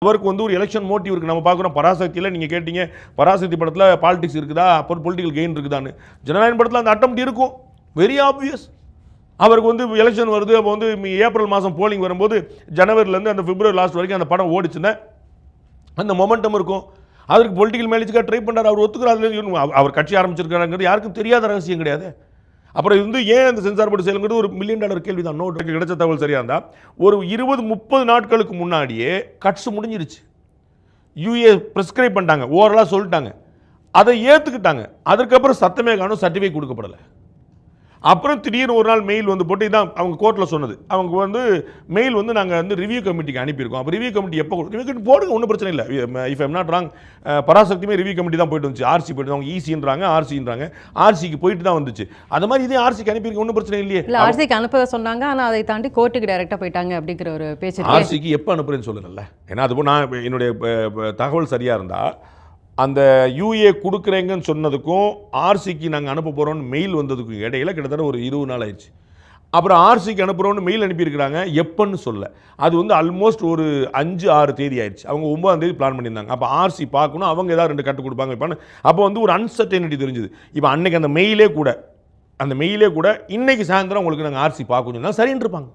அவருக்கு வந்து ஒரு எலெக்ஷன் மோட்டிவ் இருக்குது. நம்ம பார்க்குறோம் பராசக்தியில் நீங்கள் கேட்டீங்க, பராசக்தி படத்தில் பாலிடிக்ஸ் இருக்குதா, அப்போ பொலிட்டிக்கல் கெயின் இருக்குதான்னு. ஜனநாயகம் படத்தில் அந்த அட்டம்ப்ட் இருக்கும், வெரி ஆப்வியஸ். அவருக்கு வந்து எலெக்ஷன் வருது, அப்போ வந்து ஏப்ரல் மாதம் போலிங் வரும்போது ஜனவரிலேருந்து அந்த பிப்ரவரி லாஸ்ட் வரைக்கும் அந்த படம் ஓடிச்சுன்னா அந்த மொமெண்டம் இருக்கும். அதற்கு பொலிட்டிக்கல் மேலேஜுக்காக ட்ரை பண்ணுறாரு, அவர் ஒத்துக்கிறாரு. அவர் கட்சி ஆரம்பிச்சிருக்காருங்கிறது யாருக்கும் தெரியாத ரகசியம் கிடையாது. அப்புறம் வந்து ஏன் அந்த சென்சார் போர்டு செயலுங்கிறது ஒரு $1 மில்லியன் கேள்வி தான். நோட் கிடைச்ச தகவல் சரியாக இருந்தால் ஒரு 20-30 நாட்களுக்கு முன்னாடியே கட்ஸ் முடிஞ்சிருச்சு. யூஏ ப்ரிஸ்கிரைப் பண்ணிட்டாங்க, ஓவரலாக சொல்லிட்டாங்க, அதை ஏற்றுக்கிட்டாங்க. அதுக்கப்புறம் சத்தமே காணும், சர்டிஃபிகேட் கொடுக்கப்படலை. அப்புறம் திடீர்னு ஒரு நாள் மெயில் வந்து போட்டு தான் அவங்க கோர்ட்டில் சொன்னது. அவங்க வந்து மெயில் வந்து நாங்கள் வந்து ரிவ்யூ கமிட்டிக்கு அனுப்பியிருக்கோம். அப்போ ரிவ்யூ கமிட்டி எப்போ ரிவ்யூ கமிட்டி போடுங்க, ஒன்றும் பிரச்சனை இல்லை. இஃப் எம் நாட் ராங், பராசக்தியுமே ரிவ்யூ கமிட்டி தான் போயிட்டு வந்துச்சு. ஆர்சி போயிட்டு அவங்க ஈசின்றாங்க, ஆர்சின்றாங்க, ஆர்சிக்கு போயிட்டு தான் வந்துச்சு. அது மாதிரி இதே ஆர்சிக்கு அனுப்பியிருக்க ஒன்றும் பிரச்சனை இல்லையே. இல்லை, ஆர்சிக்கு அனுப்ப சொன்னாங்க, ஆனால் அதை தாண்டி கோர்ட்டுக்கு டைரெக்டாக போயிட்டாங்க அப்படிங்கிற ஒரு பேச்சு. ஆர்சிக்கு எப்போ அனுப்புறேன்னு சொல்லல. ஏன்னா அதுபோல் நான் என்னுடைய தகவல் சரியாக இருந்தால் அந்த யூஏ கொடுக்குறேங்கன்னு சொன்னதுக்கும் ஆர்சிக்கு நாங்கள் அனுப்ப போகிறோன்னு மெயில் வந்ததுக்கும் இடையில கிட்டத்தட்ட ஒரு 20 நாள் ஆயிடுச்சு. அப்புறம் ஆர்சிக்கு அனுப்புகிறோன்னு மெயில் அனுப்பியிருக்கிறாங்க, எப்போன்னு சொல்ல. அது வந்து ஆல்மோஸ்ட் ஒரு 5-6 தேதி ஆயிடுச்சு. அவங்க 9ஆம் தேதி பிளான் பண்ணியிருந்தாங்க. அப்போ ஆர்சி பார்க்கணும், அவங்க ஏதாவது 2 கட்டு கொடுப்பாங்க வைப்பான்னு. அப்போ வந்து ஒரு அன்சர்டனிட்டி தெரிஞ்சுது. இப்போ அன்னைக்கு அந்த மெயிலே கூட இன்னைக்கு சாயந்தரம் உங்களுக்கு நாங்கள் ஆர்சி பார்க்கணும் சொன்னால் சரின்னு இருப்பாங்க.